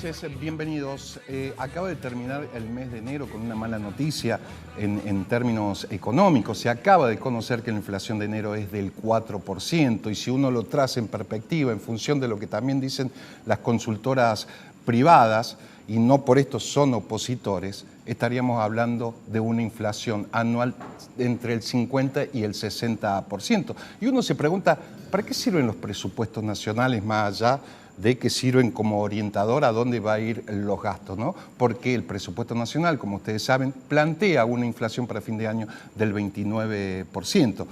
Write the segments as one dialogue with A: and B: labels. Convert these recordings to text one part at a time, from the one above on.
A: noches, bienvenidos. Acaba de terminar el mes de enero con una mala noticia en términos económicos. Se acaba de conocer que la inflación de enero es del 4% y si uno lo traza en perspectiva, en función de lo que también dicen las consultoras privadas, y no por esto son opositores, estaríamos hablando de una inflación anual entre el 50 y el 60%. Y uno se pregunta, ¿para qué sirven los presupuestos nacionales más allá de que sirven como orientador a dónde va a ir los gastos, ¿no? Porque el presupuesto nacional, como ustedes saben, plantea una inflación para fin de año del 29%.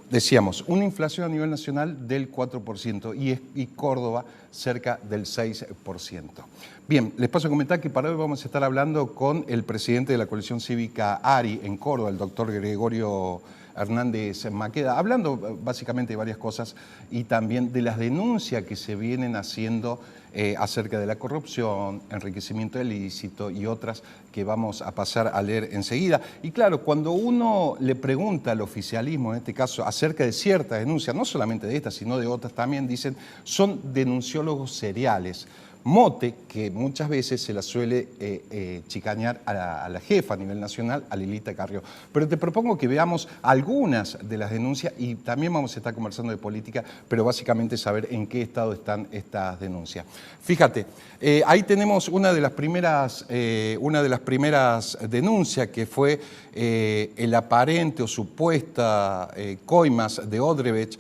A: Decíamos, una inflación a nivel nacional del 4% y Córdoba cerca del 6%. Bien, les paso a comentar que para hoy vamos a estar hablando con el presidente de la coalición cívica ARI en Córdoba, el doctor Gregorio Hernández Maqueda, hablando básicamente de varias cosas y también de las denuncias que se vienen haciendo acerca de la corrupción, enriquecimiento ilícito y otras que vamos a pasar a leer enseguida. Y claro, cuando uno le pregunta al oficialismo, en este caso, acerca de ciertas denuncias, no solamente de estas, sino de otras también, dicen, son denunciólogos seriales. Mote que muchas veces se la suele chicañar a la jefa a nivel nacional, a Lilita Carrió. Pero te propongo que veamos algunas de las denuncias y también vamos a estar conversando de política, pero básicamente saber en qué estado están estas denuncias. Fíjate, ahí tenemos una de las primeras denuncias que fue el aparente o supuesta coimas de Odebrecht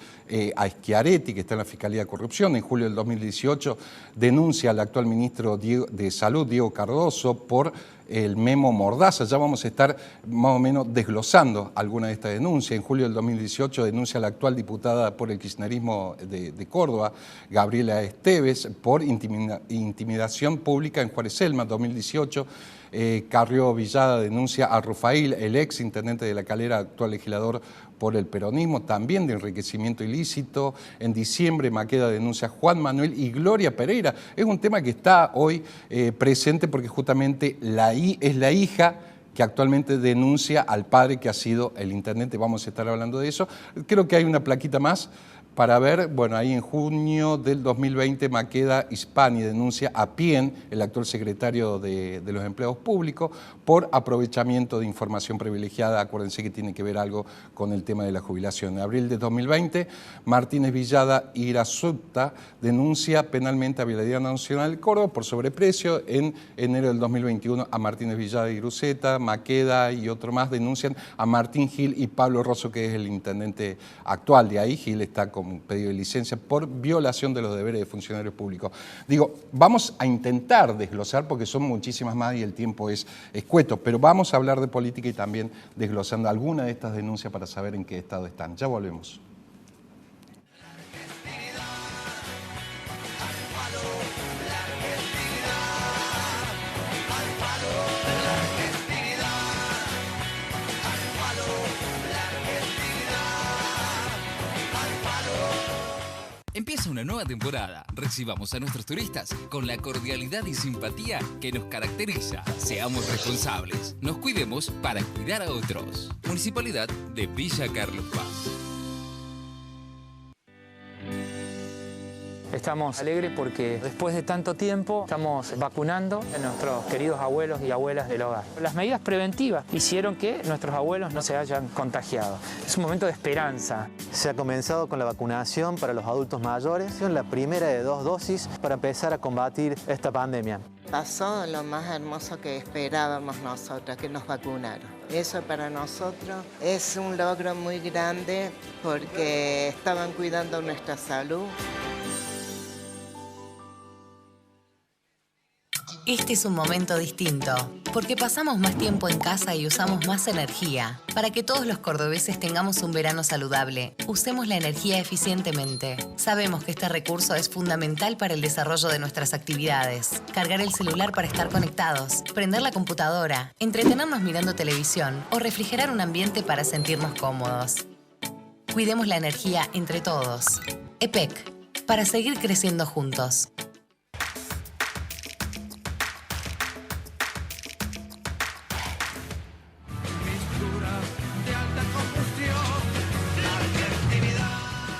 A: a Schiaretti, que está en la Fiscalía de Corrupción. En julio del 2018 denuncia al actual ministro de Salud, Diego Cardoso, por el memo Mordaza. Ya vamos a estar más o menos desglosando alguna de estas denuncias. En julio del 2018 denuncia a la actual diputada por el kirchnerismo de Córdoba, Gabriela Esteves, por intimidación pública en Juárez Celma. 2018 Carrió Villada denuncia a Rufail, el ex intendente de La Calera, actual legislador por el peronismo, también de enriquecimiento ilícito. En diciembre Maqueda denuncia a Juan Manuel y Gloria Pereira. Es un tema que está hoy presente porque justamente es la hija que actualmente denuncia al padre que ha sido el intendente. Vamos a estar hablando de eso. Creo que hay una plaquita más para ver, bueno, ahí en junio del 2020 Maqueda Hispani denuncia a Pien, el actual secretario de los empleados públicos, por aprovechamiento de información privilegiada. Acuérdense que tiene que ver algo con el tema de la jubilación. En abril de 2020, Martínez Villada Irasutta denuncia penalmente a Vialidad Nacional Córdoba por sobreprecio. En enero del 2021 a Martínez Villada Iruseta, Maqueda y otro más denuncian a Martín Gil y Pablo Rosso, que es el intendente actual. De ahí Gil está con un pedido de licencia por violación de los deberes de funcionarios públicos. Digo, vamos a intentar desglosar porque son muchísimas más y el tiempo es escueto, pero vamos a hablar de política y también desglosando algunas de estas denuncias para saber en qué estado están. Ya volvemos.
B: Empieza una nueva temporada. Recibamos a nuestros turistas con la cordialidad y simpatía que nos caracteriza. Seamos responsables. Nos cuidemos para cuidar a otros. Municipalidad de Villa Carlos Paz.
C: Estamos alegres porque después de tanto tiempo estamos vacunando a nuestros queridos abuelos y abuelas del hogar. Las medidas preventivas hicieron que nuestros abuelos no se hayan contagiado. Es un momento de esperanza.
D: Se ha comenzado con la vacunación para los adultos mayores, la primera de 2 dosis para empezar a combatir esta pandemia.
E: Pasó lo más hermoso que esperábamos nosotros, que nos vacunaron. Eso para nosotros es un logro muy grande porque estaban cuidando nuestra salud.
F: Este es un momento distinto, porque pasamos más tiempo en casa y usamos más energía. Para que todos los cordobeses tengamos un verano saludable, usemos la energía eficientemente. Sabemos que este recurso es fundamental para el desarrollo de nuestras actividades. Cargar el celular para estar conectados, prender la computadora, entretenernos mirando televisión o refrigerar un ambiente para sentirnos cómodos. Cuidemos la energía entre todos. EPEC, para seguir creciendo juntos.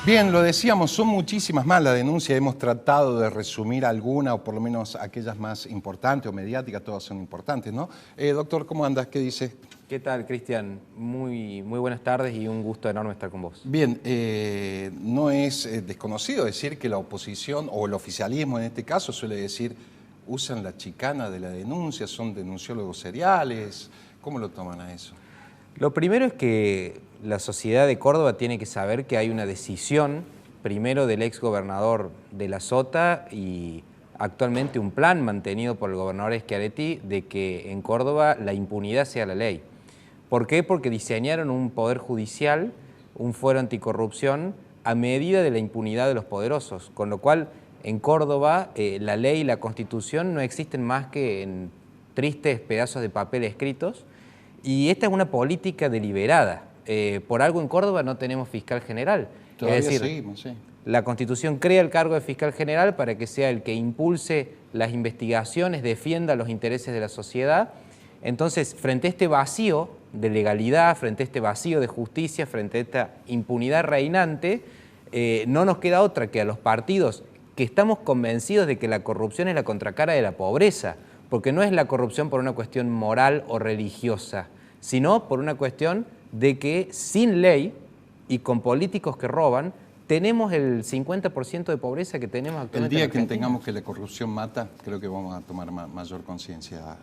A: Bien, lo decíamos, son muchísimas más las denuncias, hemos tratado de resumir alguna, o por lo menos aquellas más importantes o mediáticas, todas son importantes, ¿no? Doctor, ¿cómo andas? ¿Qué dices?
G: ¿Qué tal, Cristian? Muy buenas tardes y un gusto enorme estar con vos.
A: Bien, no es desconocido decir que la oposición, o el oficialismo en este caso, suele decir, usan la chicana de la denuncia, son denunciólogos seriales. ¿Cómo lo toman a eso?
G: Lo primero es que la sociedad de Córdoba tiene que saber que hay una decisión, primero del ex gobernador de la Sota y actualmente un plan mantenido por el gobernador Schiaretti de que en Córdoba la impunidad sea la ley. ¿Por qué? Porque diseñaron un poder judicial, un fuero anticorrupción a medida de la impunidad de los poderosos, con lo cual en Córdoba la ley y la Constitución no existen más que en tristes pedazos de papel escritos. Y esta es una política deliberada. Por algo en Córdoba no tenemos fiscal general.
A: Todavía
G: es decir,
A: seguimos, sí.
G: La Constitución crea el cargo de fiscal general para que sea el que impulse las investigaciones, defienda los intereses de la sociedad. Entonces, frente a este vacío de legalidad, frente a este vacío de justicia, frente a esta impunidad reinante, no nos queda otra que a los partidos que estamos convencidos de que la corrupción es la contracara de la pobreza, porque no es la corrupción por una cuestión moral o religiosa, sino por una cuestión de que sin ley y con políticos que roban, tenemos el 50% de pobreza que tenemos actualmente.
A: El día
G: en
A: que
G: Argentina.
A: entendamos que la corrupción mata, creo que vamos a tomar mayor conciencia,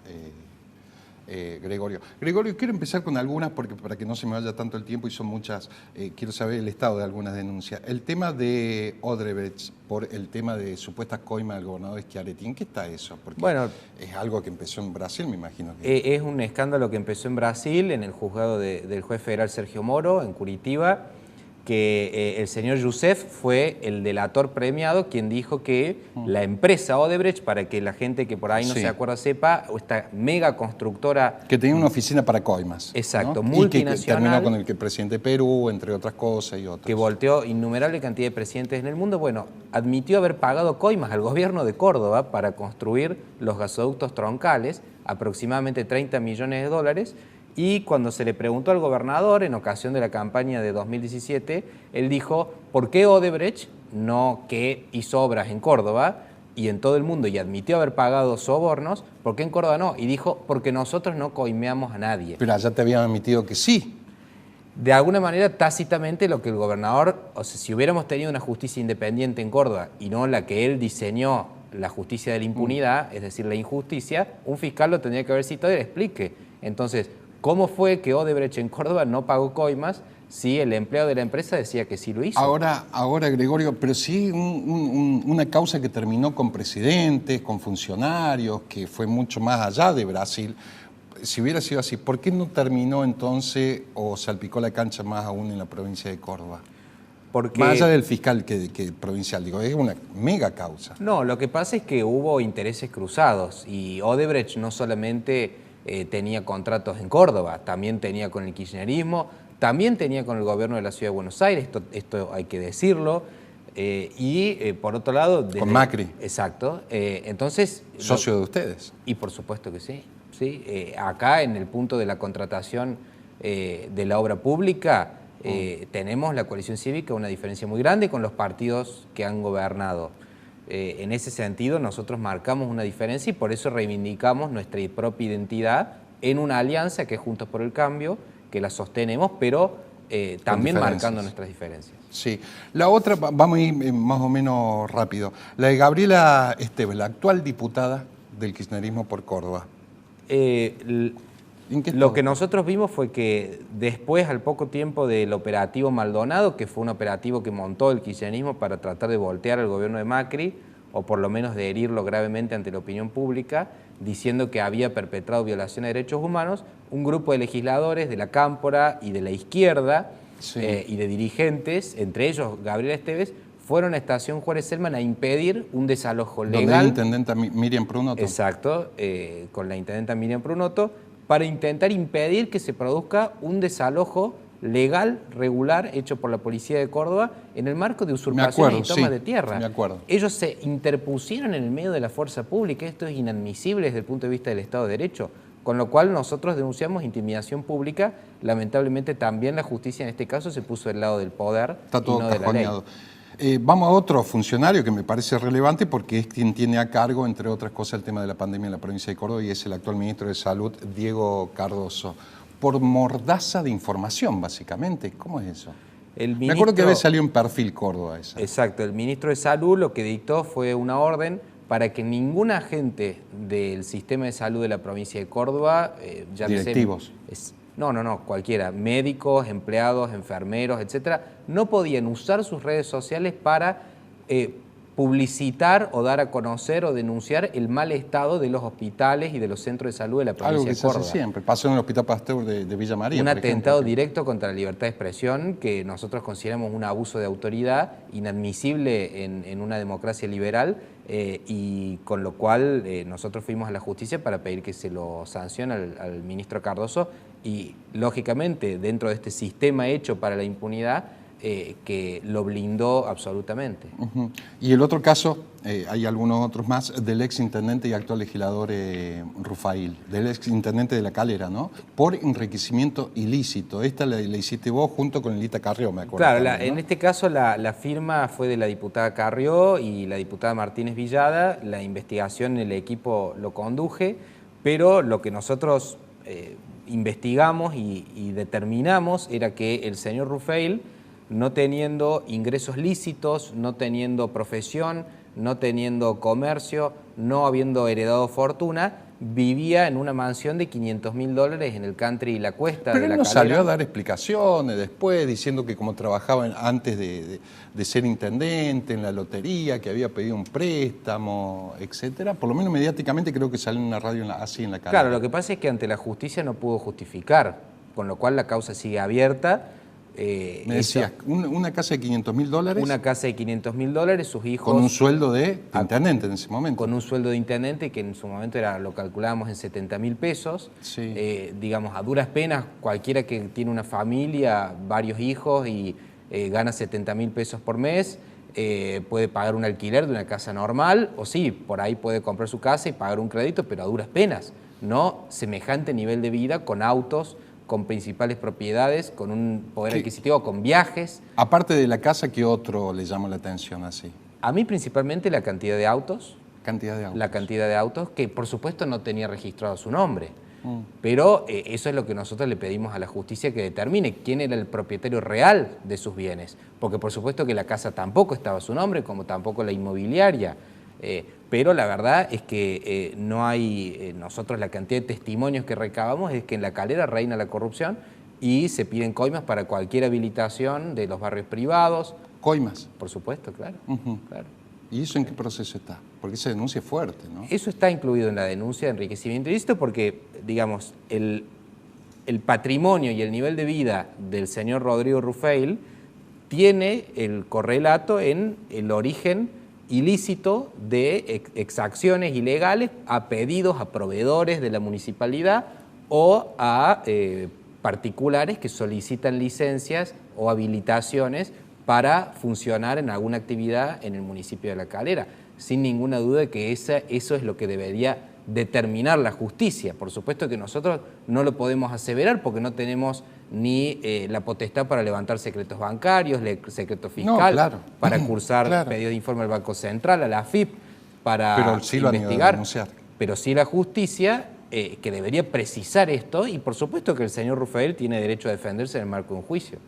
A: Gregorio. Gregorio, quiero empezar con algunas, porque para que no se me vaya tanto el tiempo, y son muchas, quiero saber el estado de algunas denuncias. El tema de Odebrecht, por el tema de supuestas coimas del gobernador Schiaretti, ¿en qué está eso? Porque
G: bueno,
A: es algo que empezó en Brasil, me imagino. Que...
G: Es un escándalo que empezó en Brasil, en el juzgado del juez federal Sergio Moro, en Curitiba, que el señor Youssef fue el delator premiado quien dijo que la empresa Odebrecht, para que la gente que por ahí no se acuerda sepa, esta mega constructora...
A: Que tenía una oficina para coimas.
G: Exacto,
A: ¿no?
G: multinacional.
A: Y que terminó con el presidente de Perú, entre otras cosas y otras.
G: Que volteó innumerable cantidad de presidentes en el mundo. Bueno, admitió haber pagado coimas al gobierno de Córdoba para construir los gasoductos troncales, aproximadamente 30 millones de dólares, y cuando se le preguntó al gobernador en ocasión de la campaña de 2017, él dijo, ¿por qué Odebrecht no, que hizo obras en Córdoba y en todo el mundo y admitió haber pagado sobornos, ¿por qué en Córdoba no? Y dijo, porque nosotros no coimeamos a nadie.
A: Pero allá te habían admitido que sí.
G: De alguna manera, tácitamente, lo que el gobernador, o sea, si hubiéramos tenido una justicia independiente en Córdoba y no la que él diseñó, la justicia de la impunidad, es decir, la injusticia, un fiscal lo tendría que haber citado y le explique. Entonces, ¿cómo fue que Odebrecht en Córdoba no pagó coimas si el empleado de la empresa decía que sí lo hizo?
A: Ahora Gregorio, pero sí una causa que terminó con presidentes, con funcionarios, que fue mucho más allá de Brasil. Si hubiera sido así, ¿por qué no terminó entonces o salpicó la cancha más aún en la provincia de Córdoba? Porque, más allá del fiscal que provincial, digo, es una mega causa.
G: No, lo que pasa es que hubo intereses cruzados y Odebrecht no solamente tenía contratos en Córdoba, también tenía con el kirchnerismo, también tenía con el gobierno de la Ciudad de Buenos Aires, esto hay que decirlo, por otro lado...
A: Con Macri.
G: Exacto. Entonces...
A: ¿Socio de ustedes?
G: Y por supuesto que sí. ¿Sí? Acá en el punto de la contratación de la obra pública tenemos la coalición cívica una diferencia muy grande con los partidos que han gobernado. En ese sentido nosotros marcamos una diferencia y por eso reivindicamos nuestra propia identidad en una alianza que es Juntos por el Cambio, que la sostenemos, pero también marcando nuestras diferencias.
A: Sí. La otra, vamos a ir más o menos rápido, la de Gabriela Esteves, la actual diputada del kirchnerismo por Córdoba.
G: Lo que nosotros vimos fue que después, al poco tiempo del operativo Maldonado, que fue un operativo que montó el kirchnerismo para tratar de voltear al gobierno de Macri, o por lo menos de herirlo gravemente ante la opinión pública, diciendo que había perpetrado violaciones de derechos humanos, un grupo de legisladores de la Cámpora y de la izquierda y de dirigentes, entre ellos Gabriela Esteves, fueron a Estación Juárez Selman a impedir un desalojo legal.
A: Donde la intendenta Miriam Prunoto.
G: Exacto, con la intendenta Miriam Prunoto, para intentar impedir que se produzca un desalojo legal, regular, hecho por la policía de Córdoba en el marco de usurpaciones y tomas de tierra.
A: Me acuerdo.
G: Ellos se interpusieron en el medio de la fuerza pública. Esto es inadmisible desde el punto de vista del Estado de Derecho. Con lo cual nosotros denunciamos intimidación pública. Lamentablemente también la justicia en este caso se puso del lado del poder
A: Está todo
G: y no de la ley.
A: cajoneado. Vamos a otro funcionario que me parece relevante porque es quien tiene a cargo, entre otras cosas, el tema de la pandemia en la provincia de Córdoba y es el actual ministro de Salud, Diego Cardoso. Por mordaza de información, básicamente. ¿Cómo es eso? Me acuerdo que había salido en Perfil Córdoba esa.
G: Exacto. El ministro de Salud lo que dictó fue una orden para que ningún agente del sistema de salud de la provincia de Córdoba,
A: directivos.
G: No, cualquiera, médicos, empleados, enfermeros, etcétera, no podían usar sus redes sociales para publicitar o dar a conocer o denunciar el mal estado de los hospitales y de los centros de salud de la provincia de Córdoba.
A: Algo que se hace siempre, pasó en el Hospital Pasteur de Villa María.
G: Un atentado directo contra la libertad de expresión que nosotros consideramos un abuso de autoridad inadmisible en una democracia liberal y con lo cual nosotros fuimos a la justicia para pedir que se lo sancione al ministro Cardoso y lógicamente dentro de este sistema hecho para la impunidad que lo blindó absolutamente.
A: Y el otro caso, hay algunos otros más, del ex intendente y actual legislador Rufail, del ex intendente de La Calera, ¿no? Por enriquecimiento ilícito. Esta la hiciste vos junto con Elita Carrió, me acuerdo.
G: Claro,
A: también, ¿no?
G: En este caso la firma fue de la diputada Carrió y la diputada Martínez Villada. La investigación el equipo lo conduje, pero lo que nosotros investigamos y determinamos era que el señor Rufail, no teniendo ingresos lícitos, no teniendo profesión, no teniendo comercio, no habiendo heredado fortuna, vivía en una mansión de $500.000 en el country La Cuesta de La Calera.
A: Pero él no salió a dar explicaciones después, diciendo que como trabajaba antes de ser intendente en la lotería, que había pedido un préstamo, etcétera. Por lo menos mediáticamente creo que salió en una radio así en La Calera.
G: Claro, lo que pasa es que ante la justicia no pudo justificar, con lo cual la causa sigue abierta.
A: Me decías, una casa de $500.000.
G: Una casa de $500.000, sus hijos...
A: Con un sueldo de intendente en ese momento.
G: Con un sueldo de intendente que en su momento lo calculábamos en $70.000.
A: Sí.
G: Digamos, a duras penas, cualquiera que tiene una familia, varios hijos y gana $70.000 por mes, puede pagar un alquiler de una casa normal, o sí, por ahí puede comprar su casa y pagar un crédito, pero a duras penas. No semejante nivel de vida con autos, con principales propiedades, con un poder adquisitivo, con viajes.
A: Aparte de la casa, ¿qué otro le llama la atención así?
G: A mí principalmente la cantidad de autos. La cantidad de autos, que por supuesto no tenía registrado su nombre. Pero eso es lo que nosotros le pedimos a la justicia que determine quién era el propietario real de sus bienes. Porque por supuesto que la casa tampoco estaba a su nombre, como tampoco la inmobiliaria. Pero la verdad es que no hay, nosotros la cantidad de testimonios que recabamos es que en La Calera reina la corrupción y se piden coimas para cualquier habilitación de los barrios privados.
A: ¿Coimas?
G: Por supuesto, claro. Claro.
A: ¿Y eso en qué proceso está? Porque esa denuncia es fuerte, ¿no?
G: Eso está incluido en la denuncia de enriquecimiento ilícito porque, digamos, el patrimonio y el nivel de vida del señor Rodrigo Rufail tiene el correlato en el origen ilícito de exacciones ilegales a pedidos a proveedores de la municipalidad o a particulares que solicitan licencias o habilitaciones para funcionar en alguna actividad en el municipio de La Calera. Sin ninguna duda que eso es lo que debería determinar la justicia. Por supuesto que nosotros no lo podemos aseverar porque no tenemos ni la potestad para levantar secretos bancarios, secreto fiscal, para cursar pedidos de informe al Banco Central, a la AFIP, para investigar. Pero sí la justicia que debería precisar esto y por supuesto que el señor Rufail tiene derecho a defenderse en el marco de un juicio.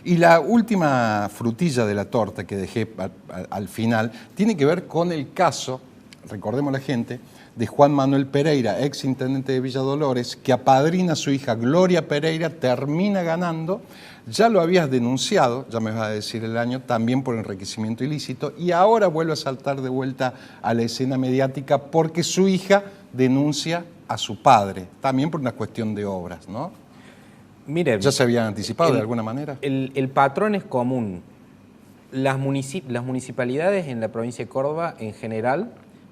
A: Y la última frutilla de la torta que dejé al final tiene que ver con el caso, recordemos a la gente, de Juan Manuel Pereira, ex intendente de Villa Dolores, que apadrina a su hija Gloria Pereira, termina ganando. Ya lo habías denunciado, ya me vas a decir el año, también por enriquecimiento ilícito, y ahora vuelve a saltar de vuelta a la escena mediática porque su hija denuncia a su padre, también por una cuestión de obras, ¿no?
G: Mire,
A: ¿ya se habían anticipado de alguna manera?
G: El patrón es común. Las municipalidades en la provincia de Córdoba, en general,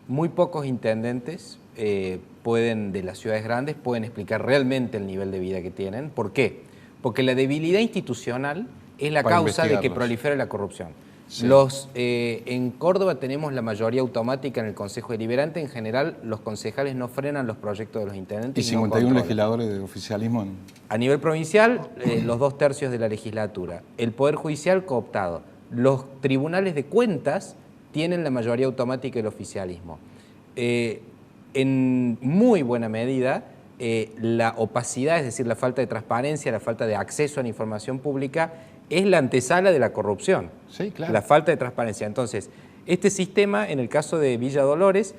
G: muy pocos intendentes de las ciudades grandes pueden explicar realmente el nivel de vida que tienen. ¿Por qué? Porque la debilidad institucional es la causa de que prolifere la corrupción.
A: Sí.
G: En Córdoba tenemos la mayoría automática en el Consejo Deliberante. En general, los concejales no frenan los proyectos de los intendentes.
A: Y 51 legisladores de oficialismo.
G: A nivel provincial, los 2/3 de la legislatura. El Poder Judicial cooptado. Los tribunales de cuentas tienen la mayoría automática del oficialismo. En muy buena medida, la opacidad, es decir, la falta de transparencia, la falta de acceso a la información pública, es la antesala de la corrupción.
A: Sí, claro.
G: La falta de transparencia. Entonces, este sistema, en el caso de Villa Dolores,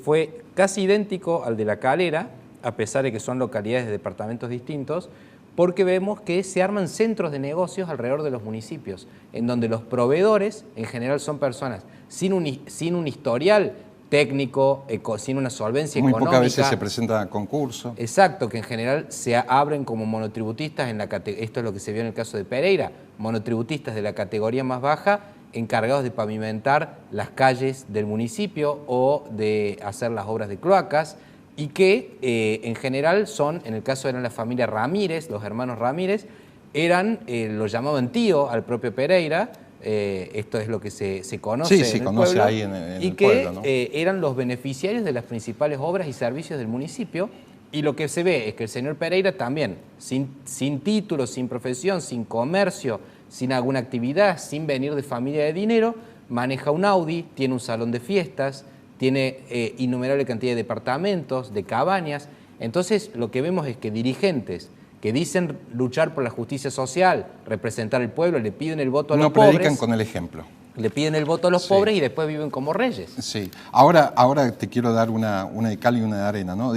G: fue casi idéntico al de La Calera, a pesar de que son localidades de departamentos distintos, porque vemos que se arman centros de negocios alrededor de los municipios, en donde los proveedores, en general, son personas sin un historial técnico, sin una solvencia
A: Muy
G: económica.
A: pocas veces se presentan a concurso.
G: Exacto, que en general se abren como monotributistas, esto es lo que se vio en el caso de Pereira, monotributistas de la categoría más baja, encargados de pavimentar las calles del municipio o de hacer las obras de cloacas, y que en general son, en el caso eran la familia Ramírez, los hermanos Ramírez, lo llamaban tío al propio Pereira. Esto es lo que se conoce
A: Sí, se conoce
G: pueblo,
A: ahí en el
G: que
A: pueblo, ¿no?
G: eran los beneficiarios de las principales obras y servicios del municipio, y lo que se ve es que el señor Pereira también, sin título, sin profesión, sin comercio, sin alguna actividad, sin venir de familia de dinero, maneja un Audi, tiene un salón de fiestas, tiene innumerable cantidad de departamentos, de cabañas. Entonces lo que vemos es que dirigentes que dicen luchar por la justicia social, representar al pueblo, le piden el voto a los pobres.
A: No predican con el ejemplo.
G: Le piden el voto a los pobres y después viven como reyes.
A: Sí. Ahora te quiero dar una de cal y una de arena, ¿no?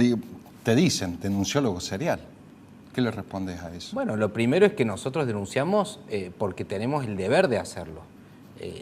A: Te dicen, denunciólogo serial. ¿Qué le respondes a eso?
G: Bueno, lo primero es que nosotros denunciamos porque tenemos el deber de hacerlo.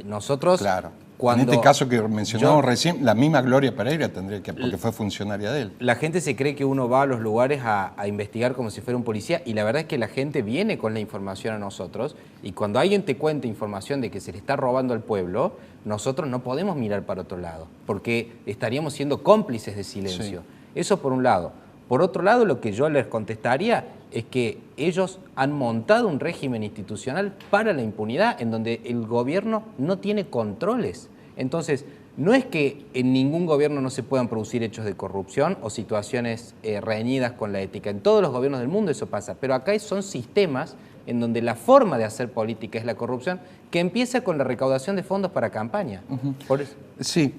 G: Nosotros,
A: claro.
G: cuando
A: en este caso que mencionamos recién, la misma Gloria Pereira tendría que, porque fue funcionaria de él.
G: La gente se cree que uno va a los lugares a investigar como si fuera un policía, y la verdad es que la gente viene con la información a nosotros, y cuando alguien te cuenta información de que se le está robando al pueblo, nosotros no podemos mirar para otro lado, porque estaríamos siendo cómplices de silencio. Sí. Eso por un lado. Por otro lado, lo que yo les contestaría es que ellos han montado un régimen institucional para la impunidad, en donde el gobierno no tiene controles. Entonces, no es que en ningún gobierno no se puedan producir hechos de corrupción o situaciones reñidas con la ética. En todos los gobiernos del mundo eso pasa, pero acá son sistemas en donde la forma de hacer política es la corrupción, que empieza con la recaudación de fondos para campaña. Por eso.
A: Sí.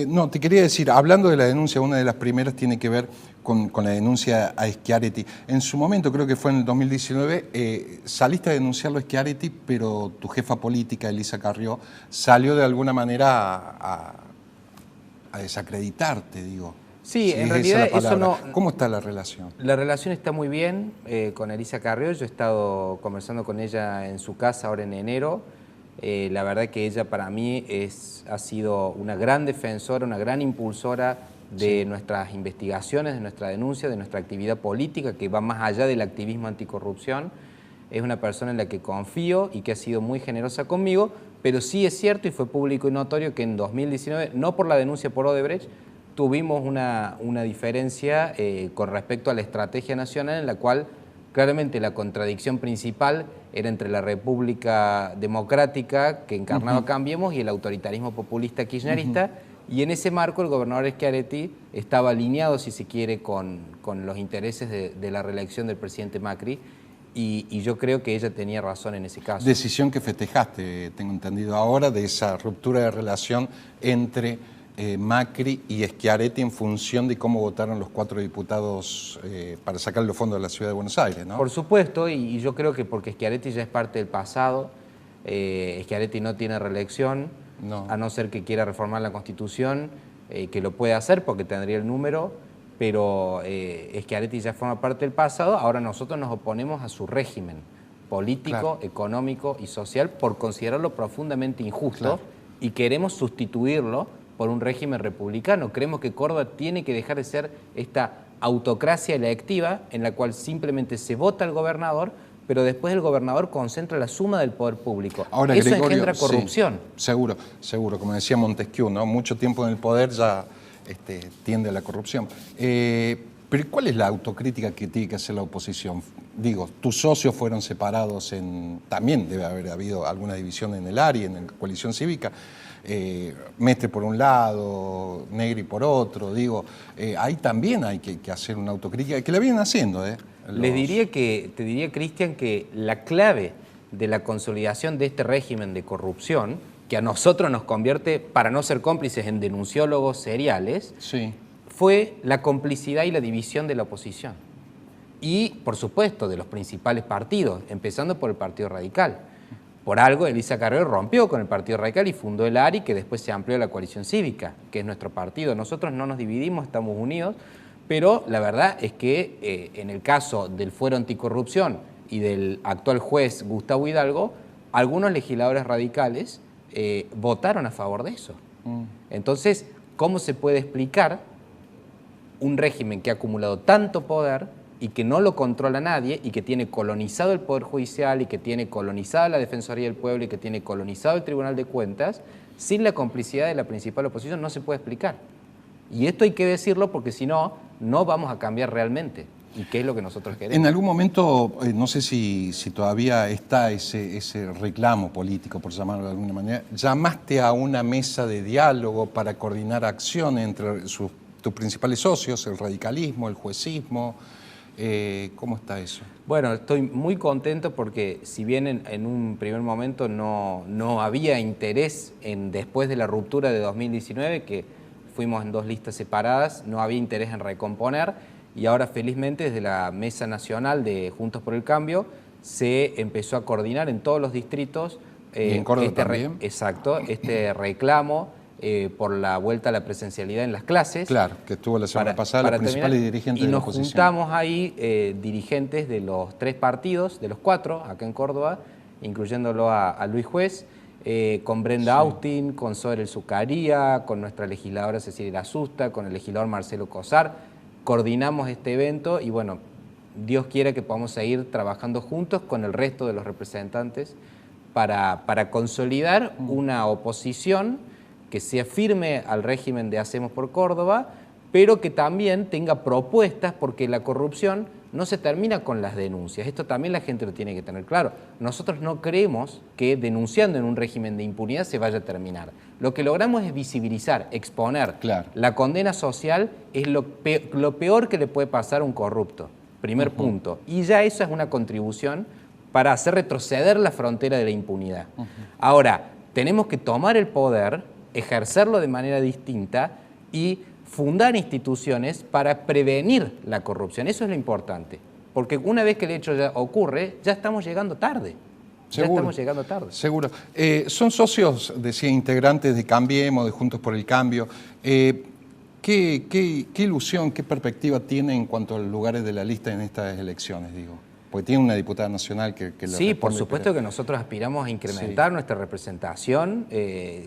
A: No, te quería decir, hablando de la denuncia, una de las primeras tiene que ver con la denuncia a Schiaretti. En su momento, creo que fue en el 2019, saliste a denunciarlo a Schiaretti, pero tu jefa política, Elisa Carrió, salió de alguna manera a desacreditarte, digo.
G: Sí, en realidad eso no...
A: ¿Cómo está la relación?
G: La relación está muy bien con Elisa Carrió. Yo he estado conversando con ella en su casa ahora en enero. La verdad que ella para mí ha sido una gran defensora, una gran impulsora de nuestras investigaciones, de nuestra denuncia, de nuestra actividad política, que va más allá del activismo anticorrupción. Es una persona en la que confío y que ha sido muy generosa conmigo, pero sí es cierto y fue público y notorio que en 2019, no por la denuncia por Odebrecht, tuvimos una diferencia con respecto a la estrategia nacional, en la cual claramente la contradicción principal era entre la República Democrática que encarnaba Cambiemos y el autoritarismo populista kirchnerista, y en ese marco el gobernador Schiaretti estaba alineado, si se quiere, con los intereses de la reelección del presidente Macri, y yo creo que ella tenía razón en ese caso.
A: Decisión que festejaste, tengo entendido ahora, de esa ruptura de relación entre Macri y Schiaretti en función de cómo votaron los 4 diputados para sacar los fondos de la Ciudad de Buenos Aires, ¿no?
G: Por supuesto, y yo creo que porque Schiaretti ya es parte del pasado, Schiaretti no tiene reelección, a no ser que quiera reformar la Constitución, que lo puede hacer porque tendría el número, pero Schiaretti ya forma parte del pasado. Ahora nosotros nos oponemos a su régimen político, económico y social por considerarlo profundamente injusto y queremos sustituirlo por un régimen republicano. Creemos que Córdoba tiene que dejar de ser esta autocracia electiva en la cual simplemente se vota al gobernador, pero después el gobernador concentra la suma del poder público.
A: Ahora,
G: eso
A: Gregorio,
G: engendra corrupción.
A: Sí, seguro, como decía Montesquieu, ¿no? Mucho tiempo en el poder ya tiende a la corrupción. Pero ¿cuál es la autocrítica que tiene que hacer la oposición? Digo, tus socios fueron separados también debe haber habido alguna división en el ARI, en la coalición cívica, Mestre por un lado, Negri por otro, digo, ahí también hay que hacer una autocrítica, que la vienen haciendo,
G: te diría, Cristian, que la clave de la consolidación de este régimen de corrupción, que a nosotros nos convierte, para no ser cómplices, en denunciólogos seriales,
A: sí,
G: fue la complicidad y la división de la oposición. Y, por supuesto, de los principales partidos, empezando por el Partido Radical. Por algo, Elisa Carrió rompió con el Partido Radical y fundó el ARI, que después se amplió a la coalición cívica, que es nuestro partido. Nosotros no nos dividimos, estamos unidos, pero la verdad es que en el caso del Fuero Anticorrupción y del actual juez Gustavo Hidalgo, algunos legisladores radicales votaron a favor de eso. Entonces, ¿cómo se puede explicar un régimen que ha acumulado tanto poder y que no lo controla nadie y que tiene colonizado el Poder Judicial y que tiene colonizada la Defensoría del Pueblo y que tiene colonizado el Tribunal de Cuentas, sin la complicidad de la principal oposición no se puede explicar? Y esto hay que decirlo porque si no, no vamos a cambiar realmente. ¿Y qué es lo que nosotros queremos?
A: En algún momento, no sé si todavía está ese reclamo político, por llamarlo de alguna manera, llamaste a una mesa de diálogo para coordinar acciones entre tus principales socios, el radicalismo, el juecismo. ¿Cómo está eso?
G: Bueno, estoy muy contento porque si bien en un primer momento no había interés después de la ruptura de 2019, que fuimos en 2 listas separadas, no había interés en recomponer, y ahora felizmente desde la Mesa Nacional de Juntos por el Cambio se empezó a coordinar en todos los distritos.
A: ¿Y en Córdoba también?
G: Exacto, este reclamo por la vuelta a la presencialidad en las clases.
A: Claro, que estuvo la semana pasada los principales dirigentes de la oposición.
G: Y nos juntamos ahí dirigentes de los 3 partidos, de los 4, acá en Córdoba, incluyéndolo a Luis Juez, con Brenda Austin, con Zoe El Zucaría, con nuestra legisladora Cecilia Asusta, con el legislador Marcelo Cosar. Coordinamos este evento y bueno, Dios quiera que podamos seguir trabajando juntos con el resto de los representantes para consolidar una oposición que sea firme al régimen de Hacemos por Córdoba, pero que también tenga propuestas, porque la corrupción no se termina con las denuncias. Esto también la gente lo tiene que tener claro. Nosotros no creemos que denunciando en un régimen de impunidad se vaya a terminar. Lo que logramos es visibilizar, exponer.
A: Claro.
G: La condena social es lo peor que le puede pasar a un corrupto. Primer punto. Y ya eso es una contribución para hacer retroceder la frontera de la impunidad. Ahora, tenemos que tomar el poder, ejercerlo de manera distinta y fundar instituciones para prevenir la corrupción. Eso es lo importante, porque una vez que el hecho ya ocurre, ya estamos llegando tarde.
A: Seguro,
G: ya estamos llegando tarde.
A: Seguro. Son socios, decía, integrantes de Cambiemos, de Juntos por el Cambio. ¿Qué ilusión, qué perspectiva tiene en cuanto a los lugares de la lista en estas elecciones, digo? Porque tiene una diputada nacional que lo
G: Sí, por
A: responde,
G: supuesto que nosotros aspiramos a incrementar nuestra representación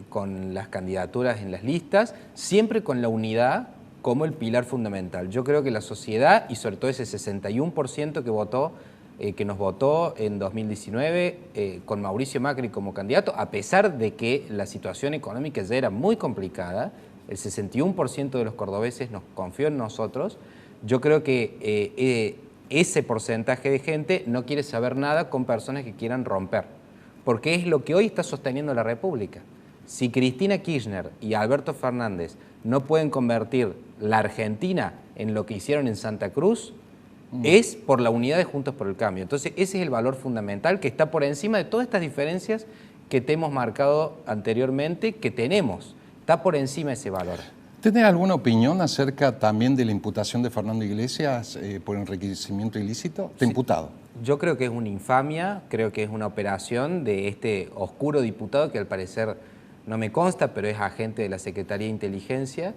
G: con las candidaturas en las listas, siempre con la unidad como el pilar fundamental. Yo creo que la sociedad, y sobre todo ese 61% que nos votó en 2019 con Mauricio Macri como candidato, a pesar de que la situación económica ya era muy complicada, el 61% de los cordobeses nos confió en nosotros. Yo creo que ese porcentaje de gente no quiere saber nada con personas que quieran romper, porque es lo que hoy está sosteniendo la República. Si Cristina Kirchner y Alberto Fernández no pueden convertir la Argentina en lo que hicieron en Santa Cruz, es por la unidad de Juntos por el Cambio. Entonces ese es el valor fundamental que está por encima de todas estas diferencias que te hemos marcado anteriormente, que tenemos. Está por encima ese valor.
A: ¿Tenés alguna opinión acerca también de la imputación de Fernando Iglesias por enriquecimiento ilícito? ¿Está imputado?
G: Yo creo que es una infamia, creo que es una operación de este oscuro diputado que al parecer no me consta, pero es agente de la Secretaría de Inteligencia,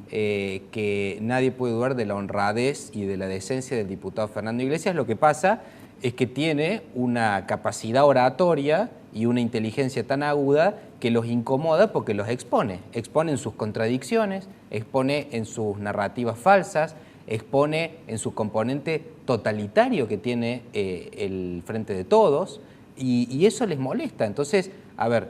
G: que nadie puede dudar de la honradez y de la decencia del diputado Fernando Iglesias. Lo que pasa es que tiene una capacidad oratoria y una inteligencia tan aguda que los incomoda porque los expone. Expone en sus contradicciones, expone en sus narrativas falsas, expone en su componente totalitario que tiene el Frente de Todos, y eso les molesta. Entonces, a ver,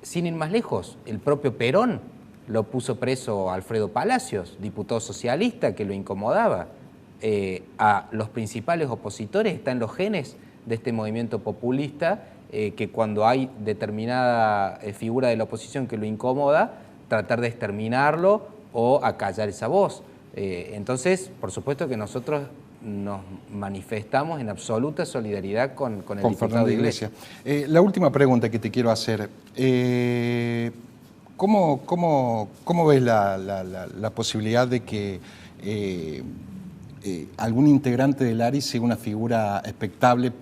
G: sin ir más lejos, el propio Perón lo puso preso a Alfredo Palacios, diputado socialista que lo incomodaba. a los principales opositores, está en los genes de este movimiento populista, que cuando hay determinada figura de la oposición que lo incomoda, tratar de exterminarlo o acallar esa voz. Entonces, por supuesto que nosotros nos manifestamos en absoluta solidaridad con el diputado
A: Fernando
G: de Iglesias.
A: La última pregunta que te quiero hacer. ¿Cómo ves la posibilidad de que algún integrante del ARI sea una figura expectable?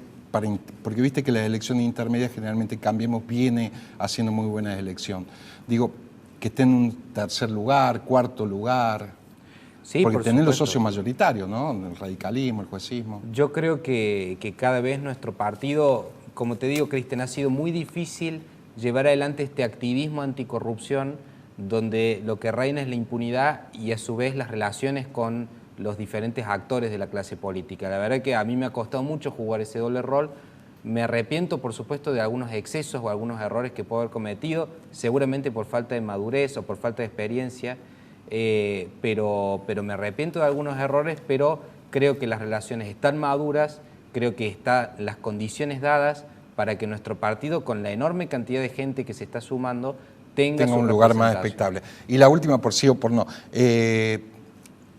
A: Porque viste que las elecciones intermedias generalmente Cambiemos viene haciendo muy buena elección. Digo, que esté en un tercer lugar, cuarto lugar,
G: Sí,
A: porque
G: por
A: tenés los
G: supuesto.
A: socios mayoritarios, ¿no? El radicalismo, el juecismo.
G: Yo creo que cada vez nuestro partido, como te digo, Cristian, ha sido muy difícil llevar adelante este activismo anticorrupción donde lo que reina es la impunidad y a su vez las relaciones con los diferentes actores de la clase política. La verdad que a mí me ha costado mucho jugar ese doble rol. Me arrepiento, por supuesto, de algunos excesos o algunos errores que puedo haber cometido, seguramente por falta de madurez o por falta de experiencia, pero me arrepiento de algunos errores, pero creo que las relaciones están maduras, creo que están las condiciones dadas para que nuestro partido, con la enorme cantidad de gente que se está sumando, tenga su
A: un lugar más
G: representación.
A: expectable. Y la última, por sí o por no,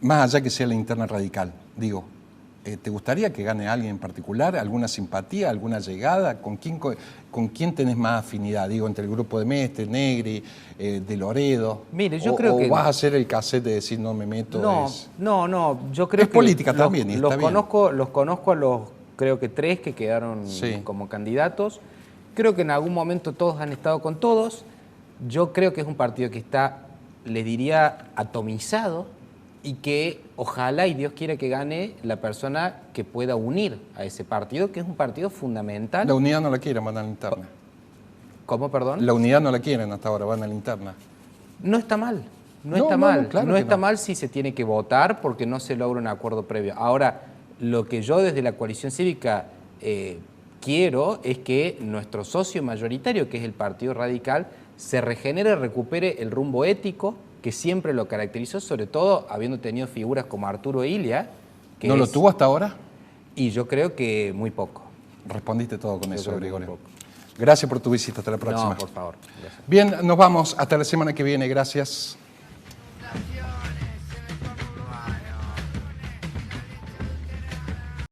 A: más allá que sea la interna radical, digo, ¿te gustaría que gane alguien en particular? ¿Alguna simpatía, alguna llegada? ¿Con quién tenés más afinidad? Digo, entre el grupo de Mestre, Negri, de Loredo.
G: Mire, yo creo que...
A: ¿O vas a hacer el cassette de decir no me meto?
G: No, yo creo
A: es
G: que...
A: política también, y está
G: los
A: bien.
G: conozco a los, creo que 3 que quedaron como candidatos. Creo que en algún momento todos han estado con todos. Yo creo que es un partido que está, les diría, atomizado, y que ojalá y Dios quiera que gane la persona que pueda unir a ese partido, que es un partido fundamental.
A: La unidad no la quieren, van a la interna.
G: ¿Cómo, perdón?
A: La unidad no la quieren hasta ahora, van a la interna.
G: No está mal, no
A: No,
G: está
A: no,
G: mal.
A: no, claro
G: No
A: que
G: está
A: no.
G: mal si se tiene que votar porque no se logra un acuerdo previo. Ahora, lo que yo desde la coalición cívica quiero es que nuestro socio mayoritario, que es el Partido Radical, se regenere, recupere el rumbo ético que siempre lo caracterizó, sobre todo habiendo tenido figuras como Arturo Illia. Que
A: ¿No lo tuvo hasta ahora?
G: Y yo creo que muy poco.
A: Respondiste todo con
G: Yo
A: eso,
G: creo que
A: Gregorio.
G: muy poco.
A: Gracias por tu visita, hasta la próxima.
G: No, por favor. Gracias.
A: Bien, nos vamos hasta la semana que viene, gracias.